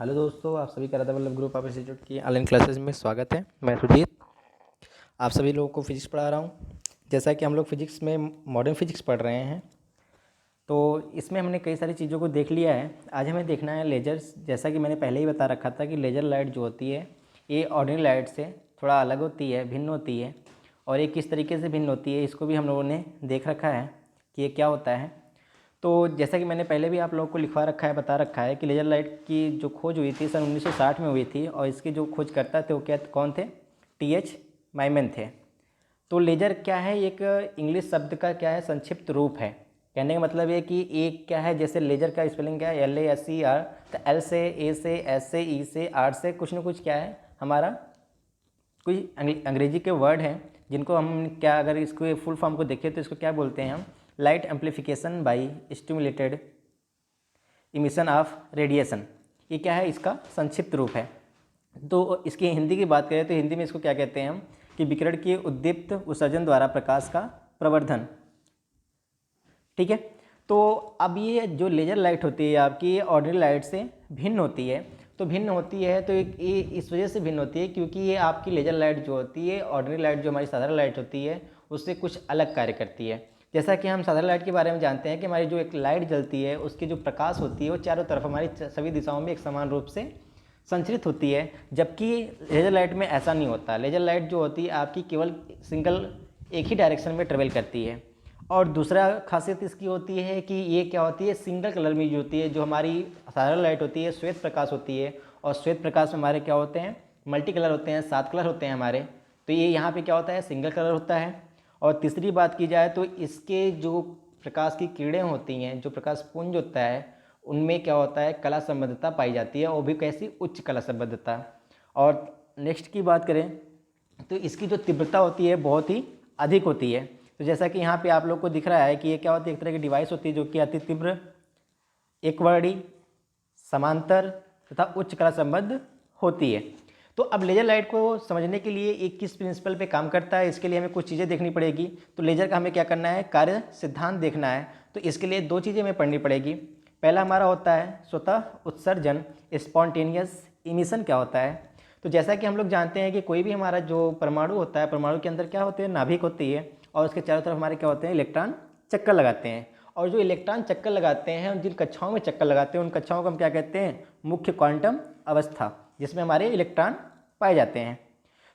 Hello दोस्तों, आप सभी का Radha Vallabh group of institute की ऑनलाइन क्लासेस में स्वागत है। मैं सुजीत आप सभी लोगों को फिजिक्स पढ़ा रहा हूँ। जैसा कि हम लोग फिजिक्स में मॉडर्न फिजिक्स पढ़ रहे हैं, तो इसमें हमने कई सारी चीज़ों को देख लिया है। आज हमें देखना है लेजर्स। जैसा कि मैंने पहले ही बता रखा था कि लेजर लाइट जो होती है ये ऑर्डिनरी लाइट से थोड़ा अलग होती है, भिन्न होती है, और ये किस तरीके से भिन्न होती है इसको भी हम लोगों ने देख रखा है कि ये क्या होता है। तो जैसा कि मैंने पहले भी आप लोगों को लिखवा रखा है, बता रखा है कि लेज़र लाइट की जो खोज हुई थी सन 1960 में हुई थी, और इसके जो खोजकर्ता थे वो कौन थे? टी.एच. माइमन थे। तो लेज़र क्या है? एक इंग्लिश शब्द का क्या है? संक्षिप्त रूप है। कहने का मतलब ये कि एक क्या है, जैसे लेज़र का स्पेलिंग क्या है? LASER। तो एल से, ए से, एस से, ई से, आर से कुछ न कुछ क्या है हमारा, कोई अंग्रेजी के वर्ड हैं जिनको हम क्या, अगर इसको फुल फॉर्म को देखें तो इसको क्या बोलते हैं हम? Light amplification by stimulated emission of radiation. ये क्या है? इसका संक्षिप्त रूप है। तो इसकी हिंदी की बात करें तो हिंदी में इसको क्या कहते हैं हम? कि विकिरण के उद्दीप्त उत्सर्जन द्वारा प्रकाश का प्रवर्धन। ठीक है। तो अब ये जो लेज़र लाइट होती है आपकी, ये ऑर्डिनरी लाइट से भिन्न होती है। तो भिन्न होती है तो ये इस वजह से भिन्न होती है क्योंकि ये आपकी लेज़र लाइट जो होती है, ऑर्डिनरी लाइट जो हमारी साधारण लाइट होती है उससे कुछ अलग कार्य करती है। जैसा कि हम साधारण लाइट के बारे में जानते हैं कि हमारी जो एक लाइट जलती है उसकी जो प्रकाश होती है वो चारों तरफ हमारी सभी दिशाओं में एक समान रूप से संचरित होती है, जबकि लेज़र लाइट में ऐसा नहीं होता। लेज़र लाइट जो होती है आपकी केवल सिंगल एक ही डायरेक्शन में ट्रेवल करती है। और दूसरा खासियत इसकी होती है कि ये क्या होती है? सिंगल कलर में जो होती है। जो हमारी साधारण लाइट होती है श्वेत प्रकाश होती है, और श्वेत प्रकाश में हमारे क्या होते हैं? मल्टी कलर होते हैं, 7 कलर होते हैं हमारे। तो ये यहाँ पे क्या होता है? सिंगल कलर होता है। और तीसरी बात की जाए तो इसके जो प्रकाश की किरणें होती हैं, जो प्रकाश पुंज होता है, उनमें क्या होता है? कला संबद्धता पाई जाती है, और भी कैसी? उच्च कला संबद्धता। और नेक्स्ट की बात करें तो इसकी जो तीव्रता होती है बहुत ही अधिक होती है। तो जैसा कि यहाँ पे आप लोग को दिख रहा है कि ये क्या होती है? एक तरह की डिवाइस होती है जो कि अति तीव्र, एकवर्णी, समांतर तथा उच्च कला संबद्ध होती है। तो अब लेज़र लाइट को समझने के लिए एक किस प्रिंसिपल पे काम करता है, इसके लिए हमें कुछ चीज़ें देखनी पड़ेगी। तो लेज़र का हमें क्या करना है? कार्य सिद्धांत देखना है। तो इसके लिए 2 चीज़ें हमें पढ़नी पड़ेगी। पहला हमारा होता है स्वतः उत्सर्जन, स्पॉन्टेनियस इमिशन क्या होता है। तो जैसा कि हम लोग जानते हैं कि कोई भी हमारा जो परमाणु होता है, परमाणु के अंदर क्या होते हैं? नाभिक होती है, और उसके चारों तरफ हमारे क्या होते हैं? इलेक्ट्रॉन चक्कर लगाते हैं। और जो इलेक्ट्रॉन चक्कर लगाते हैं, जिन कक्षाओं में चक्कर लगाते हैं उन कक्षाओं को हम क्या कहते हैं? मुख्य क्वांटम अवस्था, जिसमें हमारे इलेक्ट्रॉन पाए जाते हैं।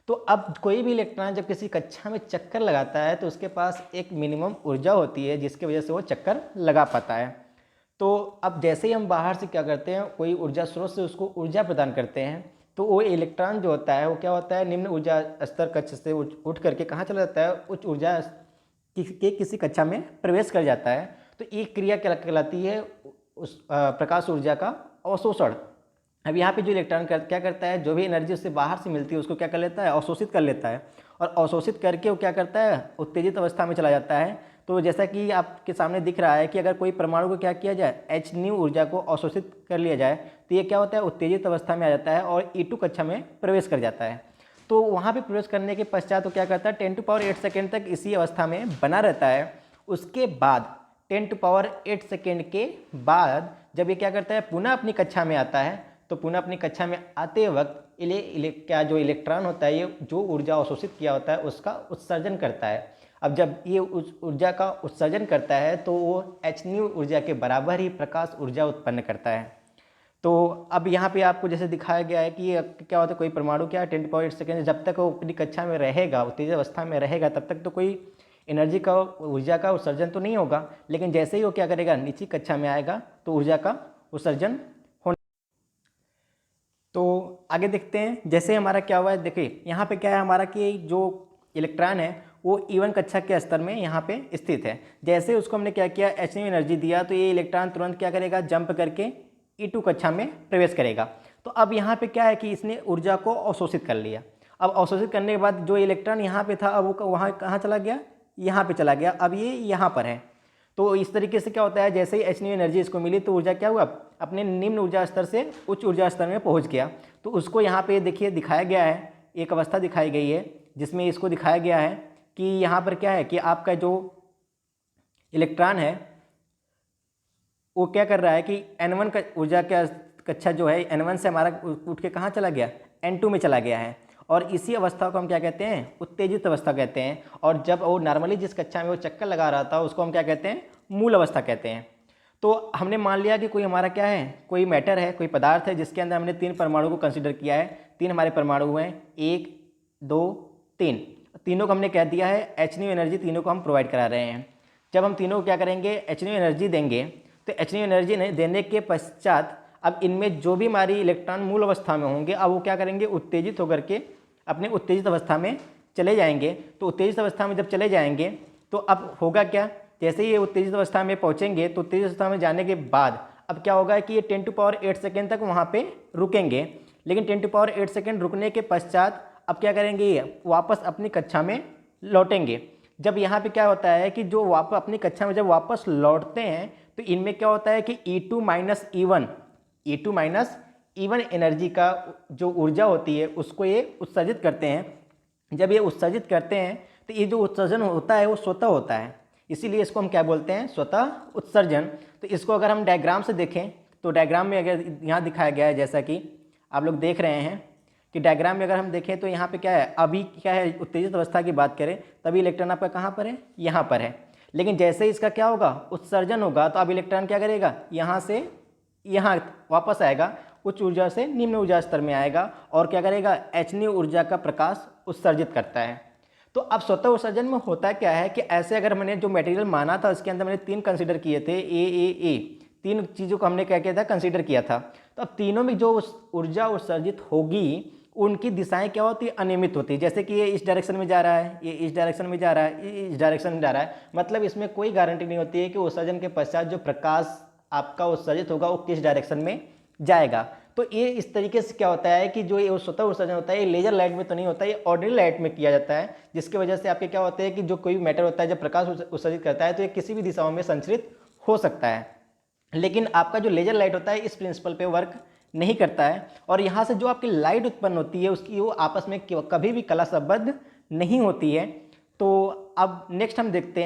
तो अब कोई भी इलेक्ट्रॉन जब किसी कक्षा में चक्कर लगाता है तो उसके पास एक मिनिमम ऊर्जा होती है जिसकी वजह से वो चक्कर लगा पाता है। तो अब जैसे ही हम बाहर से क्या करते हैं, कोई ऊर्जा स्रोत से उसको ऊर्जा प्रदान करते हैं, तो वो इलेक्ट्रॉन जो होता है वो क्या होता है? निम्न ऊर्जा स्तर कक्ष से उठ करके कहाँ चला जाता है? उच्च ऊर्जा के किसी कक्षा में प्रवेश कर जाता है। तो एक क्रिया क्या कहलाती है? उस प्रकाश ऊर्जा का अवशोषण। अब यहाँ पे जो इलेक्ट्रॉन क्या करता है? जो भी एनर्जी उससे बाहर से मिलती है उसको क्या कर लेता है? अवशोषित कर लेता है, और अवशोषित करके वो क्या करता है? उत्तेजित अवस्था में चला जाता है। तो जैसा कि आपके सामने दिख रहा है कि अगर कोई परमाणु को क्या किया जाए? h न्यू ऊर्जा को अवशोषित कर लिया जाए तो ये क्या होता है? उत्तेजित अवस्था में आ जाता है और E2 कक्षा में प्रवेश कर जाता है। तो वहाँ पे प्रवेश करने के पश्चात तो क्या करता है? 10⁸ सेकेंड तक इसी अवस्था में बना रहता है। उसके बाद 10⁸ सेकेंड के बाद जब ये क्या करता है? पुनः अपनी कक्षा में आता है। तो पुनः अपनी कक्षा में आते वक्त क्या जो इलेक्ट्रॉन होता है ये जो ऊर्जा अवशोषित किया होता है उसका उत्सर्जन करता है। अब जब ये उस ऊर्जा का उत्सर्जन करता है तो वो h न्यू ऊर्जा के बराबर ही प्रकाश ऊर्जा उत्पन्न करता है। तो अब यहाँ पे आपको जैसे दिखाया गया है कि ये क्या होता है? कोई परमाणु क्या 10⁸ सेकेंड जब तक वो अपनी कक्षा में रहेगा, उत्तेजित अवस्था में रहेगा, तब तक तो कोई एनर्जी का, ऊर्जा का उत्सर्जन तो नहीं होगा। लेकिन जैसे ही वो क्या करेगा? नीची कक्षा में आएगा तो ऊर्जा का उत्सर्जन होने। तो आगे देखते हैं। जैसे हमारा क्या हुआ है, देखिए यहाँ पे क्या है हमारा कि जो इलेक्ट्रॉन है वो E1 कक्षा के स्तर में यहाँ पे स्थित है। जैसे उसको हमने क्या किया? h एनर्जी दिया तो ये इलेक्ट्रॉन तुरंत क्या करेगा? जंप करके E2 कक्षा में प्रवेश करेगा। तो अब यहाँ पे क्या है कि इसने ऊर्जा को अवशोषित कर लिया। अब अवशोषित करने के बाद जो इलेक्ट्रॉन यहाँ पे था अब वो वहाँ कहाँ चला गया? यहाँ पे चला गया। अब ये यहाँ पर है। तो इस तरीके से क्या होता है? जैसे ही h न्यू एनर्जी इसको मिली तो ऊर्जा क्या हुआ? अपने निम्न ऊर्जा स्तर से उच्च ऊर्जा स्तर में पहुँच गया। तो उसको यहाँ पे देखिए दिखाया गया है, एक अवस्था दिखाई गई है जिसमें इसको दिखाया गया है कि यहाँ पर क्या है कि आपका जो इलेक्ट्रॉन है वो क्या कर रहा है कि N1 का ऊर्जा कक्षा जो है N1 से हमारा उठ के कहाँ चला गया, N2 में चला गया है। और इसी अवस्था को हम क्या कहते हैं, उत्तेजित अवस्था कहते हैं। और जब वो नॉर्मली जिस कक्षा में वो चक्कर लगा रहा था उसको हम क्या कहते हैं, मूल अवस्था कहते हैं। तो हमने मान लिया कि कोई हमारा क्या है, कोई मैटर है, कोई पदार्थ है जिसके अंदर हमने 3 परमाणु को कंसिडर किया है। 3 हमारे परमाणु हैं, 1 2 3, तीनों को हमने कह दिया है H एनर्जी, तीनों को हम प्रोवाइड करा रहे हैं। जब हम तीनों को क्या करेंगे, H एनर्जी देंगे, तो H एनर्जी देने के पश्चात अब इनमें जो भी हमारी इलेक्ट्रॉन मूल अवस्था में होंगे अब वो क्या करेंगे, उत्तेजित होकर के अपने उत्तेजित अवस्था में चले जाएंगे। तो उत्तेजित अवस्था में जब चले जाएंगे तो अब होगा क्या, जैसे ही ये उत्तेजित अवस्था में पहुंचेंगे तो उत्तेजित अवस्था में जाने के बाद अब क्या होगा कि ये 10⁸ सेकेंड तक वहाँ पे रुकेंगे। लेकिन 10⁸ सेकेंड रुकने के पश्चात अब क्या करेंगे, ये वापस अपनी कक्षा में लौटेंगे। जब यहाँ पे क्या होता है कि जो वापस अपनी कक्षा में जब वापस लौटते हैं तो इनमें क्या होता है कि E2 माइनस E1 एनर्जी का जो ऊर्जा होती है उसको ये उत्सर्जित करते हैं। जब ये उत्सर्जित करते हैं तो ये जो उत्सर्जन होता है वो स्वतः होता है, इसीलिए इसको हम क्या बोलते हैं, स्वतः उत्सर्जन। तो इसको अगर हम डायग्राम से देखें तो डायग्राम में अगर यहाँ दिखाया गया है, जैसा कि आप लोग देख रहे हैं कि डायग्राम में अगर हम देखें तो यहाँ पे क्या है, अभी क्या है, उत्तेजित अवस्था की बात करें तभी इलेक्ट्रॉन आपका कहाँ पर है, यहाँ पर है। लेकिन जैसे ही इसका क्या होगा, उत्सर्जन होगा, तो अब इलेक्ट्रॉन क्या करेगा, यहाँ से यहाँ वापस आएगा, उच्च ऊर्जा से निम्न ऊर्जा स्तर में आएगा और क्या करेगा, H ऊर्जा का प्रकाश उत्सर्जित करता है। तो अब स्वतः उत्सर्जन में होता क्या है कि ऐसे अगर मैंने जो मटेरियल माना था उसके अंदर मैंने 3 कंसीडर किए थे, ए 3 चीज़ों को हमने क्या किया था, कंसीडर किया था। तो अब तीनों में जो ऊर्जा उत्सर्जित होगी उनकी दिशाएं क्या होती है, अनियमित होती है। जैसे कि ये इस डायरेक्शन में जा रहा है, ये इस डायरेक्शन में जा रहा है, ये इस डायरेक्शन में जा रहा है, मतलब इसमें कोई गारंटी नहीं होती है कि उत्सर्जन के पश्चात जो प्रकाश आपका उत्सर्जित होगा वो किस डायरेक्शन में जाएगा। तो ये इस तरीके से क्या होता है कि जो ये स्वतः उत्सर्जन होता है ये लेजर लाइट में तो नहीं होता है, ये ऑर्डिनरी लाइट में किया जाता है, जिसकी वजह से आपके क्या होते हैं कि जो कोई मैटर होता है जब प्रकाश उत्सर्जित करता है तो ये किसी भी दिशाओं में संचरित हो सकता है। लेकिन आपका जो लेजर लाइट होता है इस प्रिंसिपल पे वर्क नहीं करता है और यहाँ से जो आपकी लाइट उत्पन्न होती है उसकी वो आपस में कभी भी कला संबद्ध नहीं होती है। तो अब नेक्स्ट हम देखते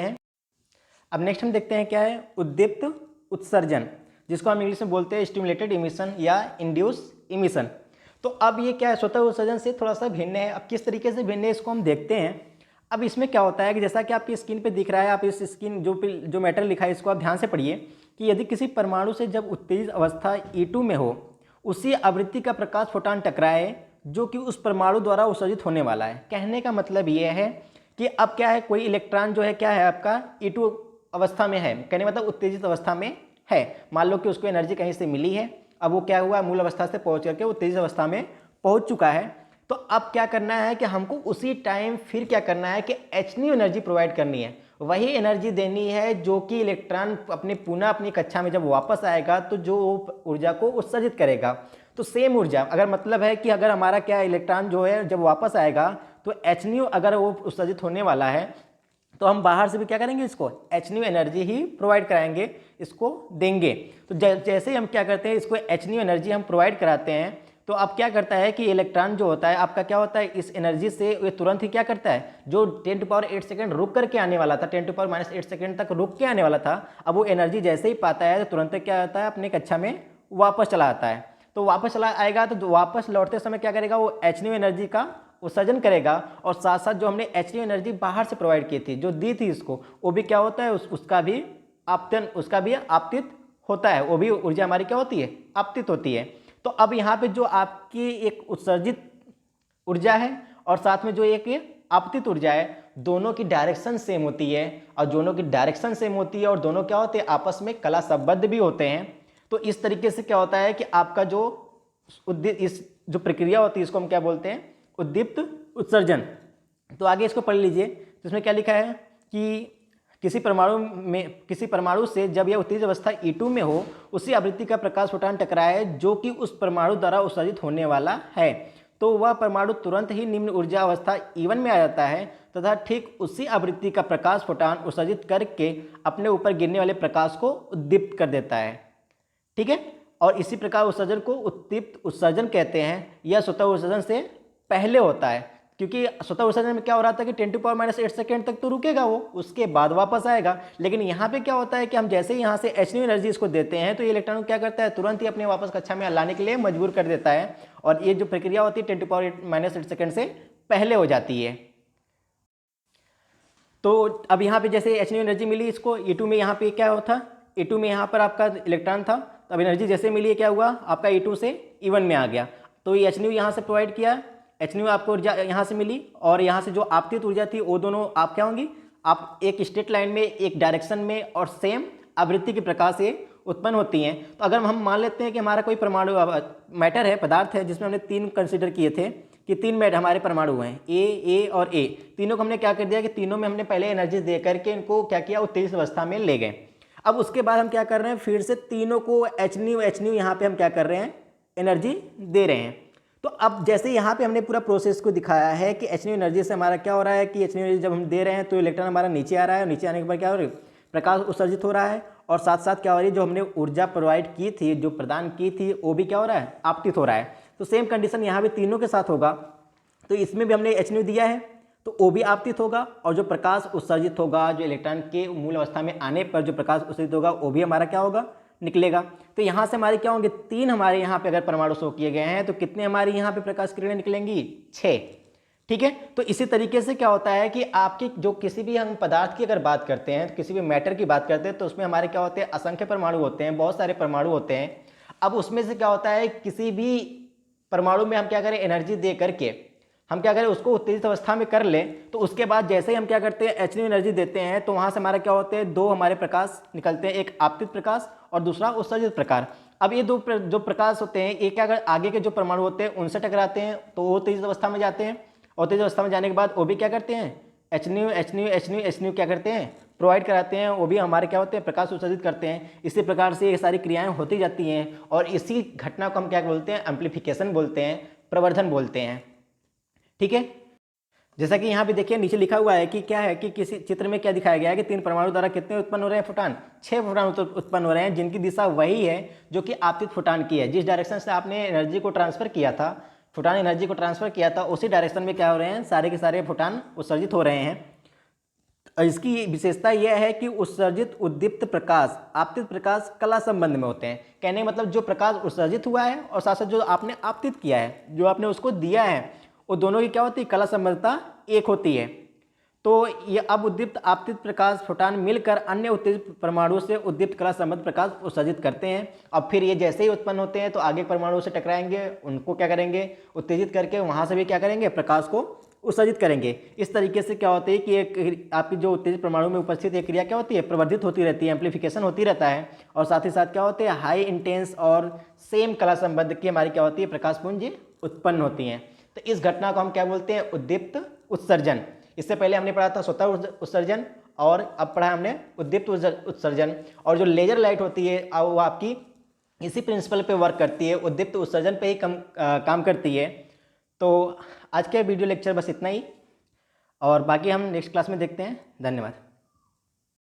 हैं क्या है, उद्दीप्त उत्सर्जन, जिसको हम इंग्लिश में बोलते हैं स्टिमुलेटेड इमिशन या इंड्यूस इमिशन। तो अब ये क्या है, स्वतः उत्सर्जन से थोड़ा सा भिन्न है। अब किस तरीके से भिन्न है इसको हम देखते हैं। अब इसमें क्या होता है कि जैसा कि आपकी स्क्रीन पे दिख रहा है, आप इस स्क्रीन जो मैटर लिखा है इसको आप ध्यान से पढ़िए कि यदि किसी परमाणु से जब उत्तेजित अवस्था E2 में हो उसी आवृत्ति का प्रकाश फोटॉन टकराए जो कि उस परमाणु द्वारा उत्सर्जित होने वाला है। कहने का मतलब ये है कि अब क्या है, कोई इलेक्ट्रॉन जो है क्या है आपका E2 अवस्था में है, कहने मतलब उत्तेजित अवस्था में है। मान लो कि उसको एनर्जी कहीं से मिली है, अब वो क्या हुआ, मूल अवस्था से पहुंच करके उत्तेजित अवस्था में पहुंच चुका है। तो अब क्या करना है कि हमको उसी टाइम फिर क्या करना है कि H एनर्जी प्रोवाइड करनी है, वही एनर्जी देनी है जो कि इलेक्ट्रॉन पुनः अपनी कक्षा में जब वापस आएगा तो जो ऊर्जा को उत्सर्जित करेगा। तो सेम ऊर्जा, अगर मतलब है कि अगर हमारा क्या इलेक्ट्रॉन जो है जब वापस आएगा तो H अगर वो उत्सर्जित होने वाला है तो हम बाहर से भी क्या करेंगे, इसको H एनर्जी ही प्रोवाइड कराएंगे, इसको देंगे। तो जैसे ही हम क्या करते हैं, इसको H एनर्जी हम प्रोवाइड कराते हैं तो अब क्या करता है कि इलेक्ट्रॉन जो होता है आपका क्या होता है, इस एनर्जी से ये तुरंत ही क्या करता है, जो 10⁸ सेकेंड रुक करके आने वाला था, 10⁻⁸ सेकेंड तक रुक के आने वाला था, अब वो एनर्जी जैसे ही पाता है तो तुरंत क्या होता है, अपने कक्षा में वापस चला आता है। तो वापस चला आएगा तो वापस लौटते समय क्या करेगा, वो H एनर्जी का उत्सर्जन करेगा और साथ साथ जो हमने H एनर्जी बाहर से प्रोवाइड की थी, जो दी थी इसको, वो भी क्या होता है, उसका भी आपतित होता है, वो भी ऊर्जा हमारी क्या होती है, आपतित होती है। तो अब यहाँ पे जो आपकी एक उत्सर्जित ऊर्जा है और साथ में जो एक आपतित ऊर्जा है, दोनों की डायरेक्शन सेम होती है और दोनों की डायरेक्शन सेम होती है और दोनों क्या होते हैं, आपस में कला संबद्ध भी होते हैं। तो इस तरीके से क्या होता है कि आपका जो जो प्रक्रिया होती है इसको हम क्या बोलते हैं, उद्दीप्त उत्सर्जन। तो आगे इसको पढ़ लीजिए, तो इसमें क्या लिखा है कि किसी परमाणु से जब यह उत्तेजित अवस्था E2 में हो उसी आवृत्ति का प्रकाश फोटॉन टकराए जो कि उस परमाणु द्वारा उत्सर्जित होने वाला है, तो वह परमाणु तुरंत ही निम्न ऊर्जा अवस्था E1 में आ जाता है तथा ठीक उसी आवृत्ति का प्रकाश फोटॉन उत्सर्जित करके अपने ऊपर गिरने वाले प्रकाश को उद्दीप्त कर देता है। ठीक है, और इसी प्रकार उत्सर्जन को उद्दीप्त उत्सर्जन कहते हैं। यह स्वतः उत्सर्जन से पहले होता है, क्योंकि स्वतः उत्सर्जन में क्या हो रहा था कि 10⁻⁸ सेकेंड तक तो रुकेगा वो, उसके बाद वापस आएगा। लेकिन यहाँ पे क्या होता है कि हम जैसे ही यहाँ से h एनर्जी इसको देते हैं तो ये इलेक्ट्रॉन क्या करता है, तुरंत ही अपने वापस कक्षा में लाने के लिए मजबूर कर देता है, और ये जो प्रक्रिया होती है 10⁻⁸ सेकेंड से पहले हो जाती है। तो अब यहाँ पे जैसे h एनर्जी मिली इसको E2 में, यहाँ पे क्या होता, E2 में यहाँ पर आपका इलेक्ट्रॉन था, तो अब एनर्जी जैसे मिली क्या हुआ, आपका E2 से E1 में आ गया। तो ये h यहाँ से प्रोवाइड किया, h आपको ऊर्जा यहाँ से मिली, और यहाँ से जो आपतित ऊर्जा थी वो दोनों आप क्या होंगी, आप एक स्ट्रेट लाइन में, एक डायरेक्शन में और सेम आवृत्ति के प्रकार से उत्पन्न होती हैं। तो अगर हम मान लेते हैं कि हमारा कोई परमाणु मैटर है, पदार्थ है, जिसमें हमने 3 कंसिडर किए थे कि 3 मैटर हमारे परमाणु हैं, ए और ए, तीनों को हमने क्या कर दिया कि तीनों में हमने पहले एनर्जी दे करके इनको क्या किया, उत्तेजित अवस्था में ले गए। अब उसके बाद हम क्या कर रहे हैं, फिर से तीनों को एच न्यू यहाँ पे हम क्या कर रहे हैं, एनर्जी दे रहे हैं। तो अब जैसे यहाँ पे हमने पूरा प्रोसेस को दिखाया है कि एच एनर्जी से हमारा क्या हो रहा है कि एच एनर्जी जब हम दे रहे हैं तो इलेक्ट्रॉन हमारा नीचे आ रहा है, और नीचे आने के बाद क्या हो रहा है, प्रकाश उत्सर्जित हो रहा है, और साथ साथ क्या हो रही है, जो हमने ऊर्जा प्रोवाइड की थी, जो प्रदान की थी, वो भी क्या हो रहा है, आपतित हो रहा है। तो सेम कंडीशन यहाँ पे तीनों के साथ होगा। तो इसमें भी हमने एच दिया है तो वो भी आपतित होगा, और जो प्रकाश उत्सर्जित होगा, जो इलेक्ट्रॉन के मूल अवस्था में आने पर जो प्रकाश उत्सर्जित होगा वो भी हमारा क्या होगा, निकलेगा। तो यहाँ से हमारे क्या होंगे, 3 हमारे यहाँ पे अगर परमाणु शो किए गए हैं तो कितने हमारे यहाँ पे प्रकाश किरणें निकलेंगी, 6। ठीक है। तो इसी तरीके से क्या होता है कि आपके जो किसी भी हम पदार्थ की अगर बात करते हैं, तो किसी भी मैटर की बात करते हैं, तो उसमें हमारे क्या होते हैं, असंख्य परमाणु होते हैं, बहुत सारे परमाणु होते हैं। अब उसमें से क्या होता है, किसी भी परमाणु में हम क्या करें, एनर्जी दे करके हम क्या करें, उसको उत्तेजित अवस्था में कर लें, तो उसके बाद जैसे ही हम क्या करते हैं, एच एनर्जी देते हैं, तो वहाँ से हमारा क्या होते हैं, 2 हमारे प्रकाश निकलते हैं, एक आपतित प्रकाश और दूसरा उत्सर्जित प्रकाश। अब ये 2 जो प्रकाश होते हैं, एक अगर आगे के जो परमाणु होते हैं उनसे टकराते हैं तो वो उत्तेजित अवस्था में जाते हैं, और उत्तेजित अवस्था में जाने के बाद वो भी क्या करते हैं, एच न्यू क्या करते हैं, प्रोवाइड कराते हैं, वो भी हमारे क्या होते हैं, प्रकाश उत्सर्जित करते हैं। इसी प्रकार से ये सारी क्रियाएं होती जाती हैं, और इसी घटना को हम क्या बोलते हैं, एम्प्लीफिकेशन बोलते हैं, प्रवर्धन बोलते हैं। ठीक है। जैसा कि यहाँ पे देखिए नीचे लिखा हुआ है कि क्या है कि किसी चित्र में क्या दिखाया गया है कि 3 परमाणु द्वारा कितने उत्पन्न हो रहे हैं, फोटॉन, 6 फोटॉन उत्पन्न हो रहे हैं, जिनकी दिशा वही है जो कि आपतित फोटॉन की है। जिस डायरेक्शन से आपने एनर्जी को ट्रांसफर किया था, फोटॉन एनर्जी को ट्रांसफर किया था, उसी डायरेक्शन में क्या हो रहे हैं, सारे के सारे फोटॉन उत्सर्जित हो रहे हैं। इसकी विशेषता यह है कि उत्सर्जित उद्दीप्त प्रकाश आपतित प्रकाश कला संबंध में होते हैं। कहने का मतलब जो प्रकाश उत्सर्जित हुआ है और साथ साथ जो आपने आपतित किया है, जो आपने उसको दिया है, वो दोनों की क्या होती है, कला संबद्धता एक होती है। तो ये अब उद्दीप्त आपतित प्रकाश फोटॉन मिलकर अन्य उत्तेजित परमाणु से उद्दीप्त कला संबद्ध प्रकाश उत्सर्जित करते हैं। अब फिर ये जैसे ही उत्पन्न होते हैं तो आगे परमाणु से टकराएंगे, उनको क्या करेंगे, उत्तेजित करके वहाँ से भी क्या करेंगे, प्रकाश को उत्सर्जित करेंगे। इस तरीके से क्या होता है कि एक आपकी जो उत्तेजित परमाणु में उपस्थित एक क्रिया क्या होती है, प्रवर्धित होती रहती है, एम्प्लीफिकेशन होती रहता है, और साथ ही साथ क्या होते हैं, हाई इंटेंस और सेम कला संबद्ध की हमारी क्या होती है, प्रकाशपुंज उत्पन्न होती हैं। तो इस घटना को हम क्या बोलते हैं, उद्दीप्त उत्सर्जन। इससे पहले हमने पढ़ा था स्वतः उत्सर्जन, और अब पढ़ा हमने उद्दीप्त उत्सर्जन। और जो लेजर लाइट होती है वो आपकी इसी प्रिंसिपल पे वर्क करती है, उद्दीप्त उत्सर्जन पे ही काम करती है। तो आज के वीडियो लेक्चर बस इतना ही, और बाकी हम नेक्स्ट क्लास में देखते हैं। धन्यवाद।